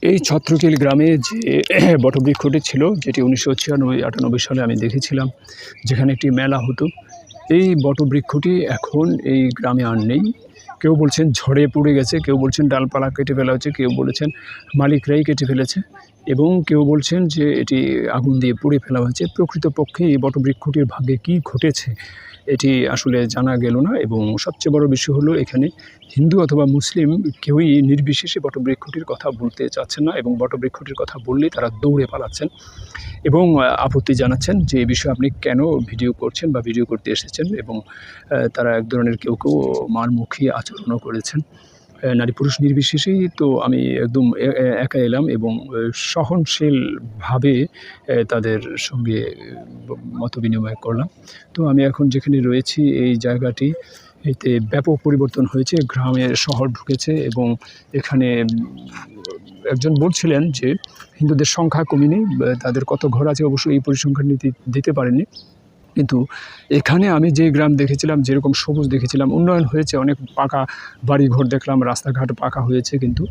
এই ছত্রকিল গ্রামে যে বটবৃক্ষটি ছিল, যেটি 1996-98 সালে আমি দেখেছিলাম, যেখানে একটি মেলা হতো। এই বটবৃক্ষটি এখন এই গ্রামে আর নেই। কেউ বলছেন ঝড়ে পুড়ে গেছে, কেউ বলছেন ডালপালা কেটে ফেলা হচ্ছে, কেউ বলেছেন মালিকরাই কেটে ফেলেছে, এবং কেউ বলছেন যে এটি আগুন দিয়ে পুড়ে ফেলা হয়েছে। প্রকৃতপক্ষে এই বটবৃক্ষটির ভাগ্যে কী ঘটেছে এটি আসলে জানা গেল না। এবং সবচেয়ে বড় বিষয় হলো, এখানে হিন্দু অথবা মুসলিম কেউই নির্বিশেষে বটবৃক্ষটির কথা বলতে চাচ্ছেন না, এবং বটবৃক্ষটির কথা বললেই তারা দৌড়ে পালাচ্ছেন এবং আপত্তি জানাচ্ছেন যে এই বিষয়ে আপনি কেন ভিডিও করছেন বা ভিডিও করতে এসেছেন। এবং তারা এক ধরনের কেউ কেউ মারমুখী আচরণও করেছেন। নারী পুরুষ নির্বিশেষেই তো আমি একদম একা এলাম এবং সহনশীলভাবে তাদের সঙ্গে মত বিনিময় করলাম। তো আমি এখন যেখানে রয়েছি এই জায়গাটি এতে ব্যাপক পরিবর্তন হয়েছে, গ্রামের শহর ঢুকেছে। এবং এখানে একজন বলছিলেন যে হিন্দুদের সংখ্যা কমেনি, তাদের কত ঘর আছে অবশ্যই এই পরিসংখ্যান দিতে পারেনি, কিন্তু এখানে আমি যে গ্রাম দেখেছিলাম, যেরকম সবুজ দেখেছিলাম, উন্নয়ন হয়েছে, অনেক পাকা বাড়িঘর দেখলাম, রাস্তাঘাট পাকা হয়েছে, কিন্তু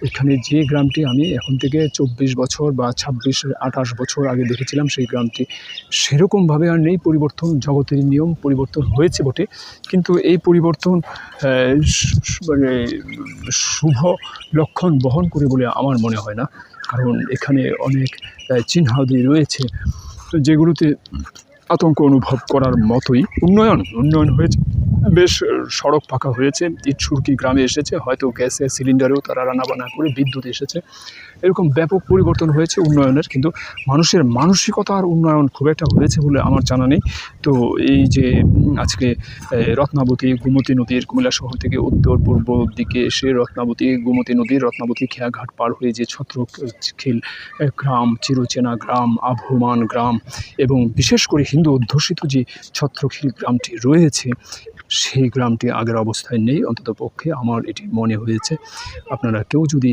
এখানে যে গ্রামটি আমি এখন থেকে 24 বছর বা 26-28 বছর আগে দেখেছিলাম, সেই গ্রামটি সেরকমভাবে আর নেই। পরিবর্তন জগতের নিয়ম, পরিবর্তন হয়েছে বটে, কিন্তু এই পরিবর্তন মানে শুভ লক্ষণ বহন করে বলে আমার মনে হয় না। কারণ এখানে অনেক চিহ্নাদি রয়েছে যেগুলোতে আতঙ্ক অনুভব করার মতোই। উন্নয়ন হয়েছে, বেশ সড়ক পাকা হয়েছে, ইটসুরকি গ্রামে এসেছে, হয়তো গ্যাসের সিলিন্ডারেও তারা রান্নাবান্না করে, বিদ্যুৎ এসেছে, এরকম ব্যাপক পরিবর্তন হয়েছে উন্নয়নের। কিন্তু মানুষের মানসিকতার উন্নয়ন খুব একটা হয়েছে বলে আমার জানা নেই। তো এই যে আজকে রত্নাবতী গোমতী নদীর, কুমিল্লা শহর থেকে উত্তর পূর্ব দিকে এসে রত্নাবতী গোমতী নদীর, রত্নাবতী খেয়াঘাট পার হয়ে যে ছত্রখিল গ্রাম, চিরচেনা গ্রাম, আবহমান গ্রাম, এবং বিশেষ করে হিন্দু অধ্যুষিত যে ছত্রখিল গ্রামটি রয়েছে, সেই গ্রামটি আগের অবস্থায় নেই, অন্তত পক্ষে আমার এটি মনে হয়েছে। আপনারা কেউ যদি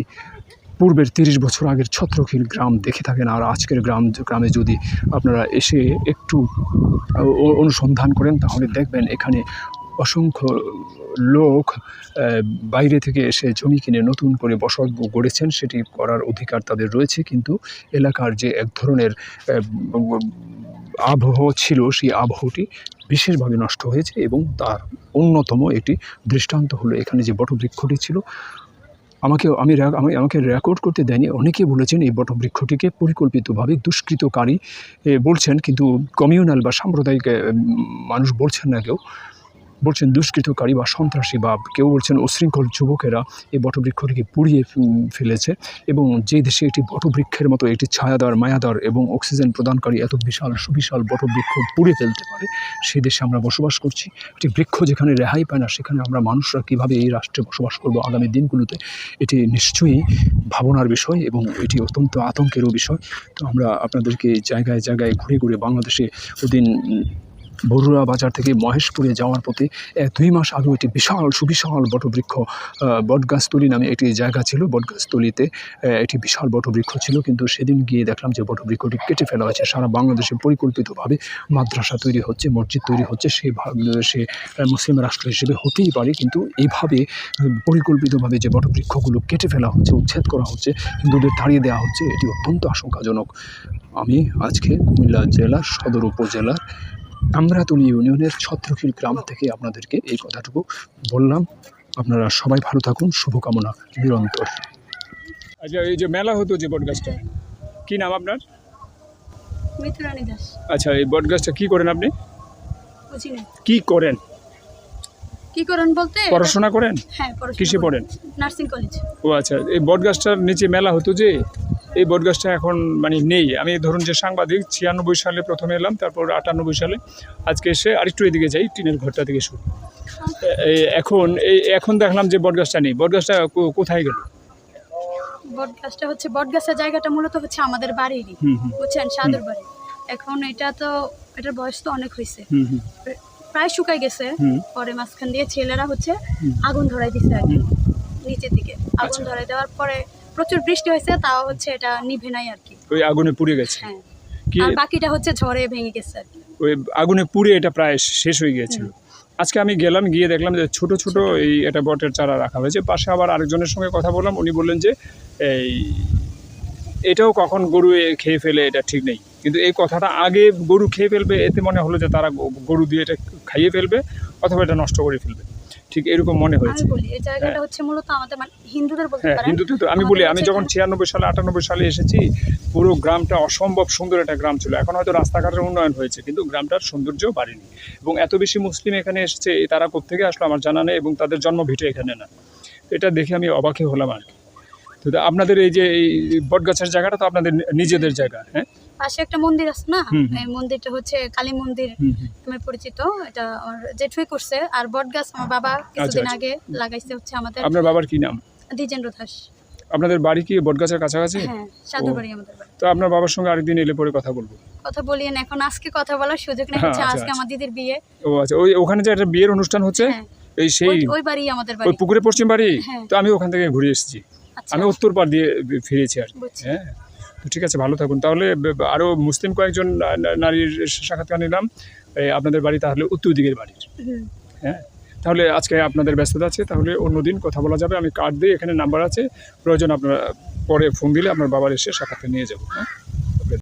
পূর্বের 30 বছর আগের ছত্রখিল গ্রাম দেখে থাকেন আর আজকের গ্রামে যদি আপনারা এসে একটু অনুসন্ধান করেন, তাহলে দেখবেন এখানে অসংখ্য লোক বাইরে থেকে এসে জমি কিনে নতুন করে বসত গড়েছেন। সেটি করার অধিকার তাদের রয়েছে, কিন্তু এলাকার যে এক ধরনের আবহ ছিল, সেই আবহটি বিশেষভাবে নষ্ট হয়েছে। এবং তার অন্যতম একটি দৃষ্টান্ত হলো এখানে যে বটবৃক্ষটি ছিল। আমাকে রেকর্ড করতে দেয়নি। অনেকে বলেছেন এই বটবৃক্ষটিকে পরিকল্পিতভাবে দুষ্কৃতকারী বলছেন, কিন্তু কমিউনাল বা সাম্প্রদায়িক মানুষ বলছেন না, কেউ বলছেন দুষ্কৃতকারী বা সন্ত্রাসী, বা কেউ বলছেন উশৃঙ্খল যুবকেরা এই বটবৃক্ষটিকে পুড়িয়ে ফেলেছে। এবং যে দেশে একটি বটবৃক্ষের মতো একটি ছায়াদার, মায়াদার এবং অক্সিজেন প্রদানকারী এত বিশাল সুবিশাল বটবৃক্ষ পুড়ে ফেলতে পারে, সেই দেশে আমরা বসবাস করছি। একটি বৃক্ষ যেখানে রেহাই পায় না, সেখানে আমরা মানুষরা কীভাবে এই রাষ্ট্রে বসবাস করব আগামী দিনগুলোতে, এটি নিশ্চয়ই ভাবনার বিষয় এবং এটি অত্যন্ত আতঙ্কেরও বিষয়। তো আমরা আপনাদেরকে জায়গায় জায়গায় ঘুরে ঘুরে বাংলাদেশে ওদিন বরুড়া বাজার থেকে মহেশপুরে যাওয়ার পথে 2 মাস আগে একটি সুবিশাল বটবৃক্ষ, বটগাছতলী নামে একটি জায়গা ছিল, বটগাছতলীতে একটি বিশাল বটবৃক্ষ ছিল, কিন্তু সেদিন গিয়ে দেখলাম যে বটবৃক্ষটি কেটে ফেলা হয়েছে। সারা বাংলাদেশে পরিকল্পিতভাবে মাদ্রাসা তৈরি হচ্ছে, মসজিদ তৈরি হচ্ছে, সে মুসলিম রাষ্ট্র হিসেবে হতেই পারে, কিন্তু এইভাবে পরিকল্পিতভাবে যে বটবৃক্ষগুলো কেটে ফেলা হচ্ছে, উচ্ছেদ করা হচ্ছে, হিন্দুদের তাড়িয়ে দেওয়া হচ্ছে, এটি অত্যন্ত আশঙ্কাজনক। আমি আজকে কুমিল্লা জেলার সদর উপজেলার আমরাতলী ইউনিয়নের ছত্রখিল গ্রাম থেকে আপনাদেরকে এই কথাটুকু বললাম। আপনারা সবাই ভালো থাকুন, শুভকামনা নিরন্তর। আচ্ছা, এই যে মেলা হতো যে বটগাছটা, কি নাম আপনার? মিথুরানী দাস। আচ্ছা, এই বটগাছটা কি করেন আপনি? বুঝি না। কি করেন? কি করেন বলতে? পড়াশোনা করেন? হ্যাঁ, পড়াশোনা। কিসে পড়েন? Nursing college. ও আচ্ছা, এই বটগাছটার নিচে মেলা হতো যে, এই বটগাছটা এখন মানে নেই। আমি ধরুন যে সাংবাদিক, 96 সালে প্রথমে এলাম, তারপর 98 সালে, আজকে এসে আরেকটু এদিকে যাই, টিনের ঘরটা থেকে শুরু। এখন দেখলাম যে বটগাছটা নেই। বটগাছটা কোথায় গেল? বটগাছটা হচ্ছে, বটগাছের জায়গাটা মূলত হচ্ছে আমাদের বাড়িরই, বুঝছেন, সাদুর বাড়ি। এখন এটার বয়স তো অনেক হয়েছে, প্রায় শুকাই গেছে। পরে মাঝখান দিয়ে ছেলেরা হচ্ছে আগুন ধরাই দিছে আর কি, নিচের দিকে আগুন ধরাই দেওয়ার পরে প্রচুর বৃষ্টি হয়েছে, তাও হচ্ছে এটা নিভে নাই আর কি, ওই আগুনে পুড়ে গেছে। হ্যাঁ, আর বাকিটা হচ্ছে ঝড়ে ভেঙে গেছে আর কি। ওই আগুনে পুড়ে এটা প্রায় শেষ হয়ে গিয়েছিল। আজকে আমি গেলাম, গিয়ে দেখলাম যে ছোট ছোট এই একটা বটের চারা রাখা হয়েছে। পাশে আবার আরেকজনের সঙ্গে কথা বললাম, উনি বললেন যে এই এটাও কখন গরু খেয়ে ফেলে এটা ঠিক নেই, কিন্তু এই কথাটা আগে গরু খেয়ে ফেলবে এতে মনে হলো যে তারা গরু দিয়ে এটা খাইয়ে ফেলবে অথবা এটা নষ্ট করে ফেলবে, ঠিক এরকম মনে হয়েছে। আমি বলি এই জায়গাটা হচ্ছে মূলত আমাদের মানে হিন্দুদের বলতে হ্যাঁ পারেন। হিন্দুদের তো আমি বলি, আমি যখন 96 সালে 98 সালে এসেছি পুরো গ্রামটা অসম্ভব সুন্দর একটা গ্রাম ছিল। এখন হয়তো রাস্তাঘাটের উন্নয়ন হয়েছে কিন্তু গ্রামটার সৌন্দর্য বাড়েনি। এবং এত বেশি মুসলিম এখানে এসেছে, তারা কোত্থেকে আসলো আমার জানা নেই এবং তাদের জন্ম ভিটে এখানে না। এটা দেখে আমি অবাকই হলাম আর কি। তো আপনাদের এই যে এই বটগাছের জায়গাটা তো আপনাদের নিজেদের জায়গা? হ্যাঁ, পাশে একটা মন্দির আছে না, এই মন্দিরটা হচ্ছে কালী মন্দির নামে পরিচিত। এটা আমার জেঠুই করছে। আর বটগাছ আমার বাবা কিছুদিন আগে লাগাইছে হচ্ছে আমাদের। আপনার বাবার কি নাম? দ্বিজেন্দ্র দাস। আপনাদের বাড়ি কি বটগাছের কাছাকাছি? হ্যাঁ, সাধুর বাড়ি আমাদের বাড়ি। তো আপনার বাবার সঙ্গে আরেকদিন এলে পরে কথা বলবো। কথা বলিয়েন, এখন আজকে কথা বলার সুযোগ নেই, হচ্ছে আজকে আমার দিদির বিয়ে। ও আচ্ছা, ওই ওখানে যে একটা বিয়ের অনুষ্ঠান হচ্ছে, এই সেই ওই বাড়ি আমাদের ওই বাড়ি, পুকুরে পশ্চিম বাড়ি। তো আমি ওখান থেকে ঘুরে এসেছি, আমি উত্তর পাড় দিয়ে ফিরেছি আর কি। হ্যাঁ, তো ঠিক আছে, ভালো থাকুন তাহলে। আরও মুসলিম কয়েকজন নারীর সাক্ষাৎকার নিলাম আপনাদের বাড়ি, তাহলে উত্তর দিকের বাড়ির। হ্যাঁ, তাহলে আজকে আপনাদের ব্যস্ততা আছে, তাহলে অন্যদিন কথা বলা যাবে। আমি কার্ড দিয়ে এখানে নাম্বার আছে, প্রয়োজন আপনারা পরে ফোন দিলে আপনার বাবার এসে সাক্ষাৎকার নিয়ে যাবো। হ্যাঁ।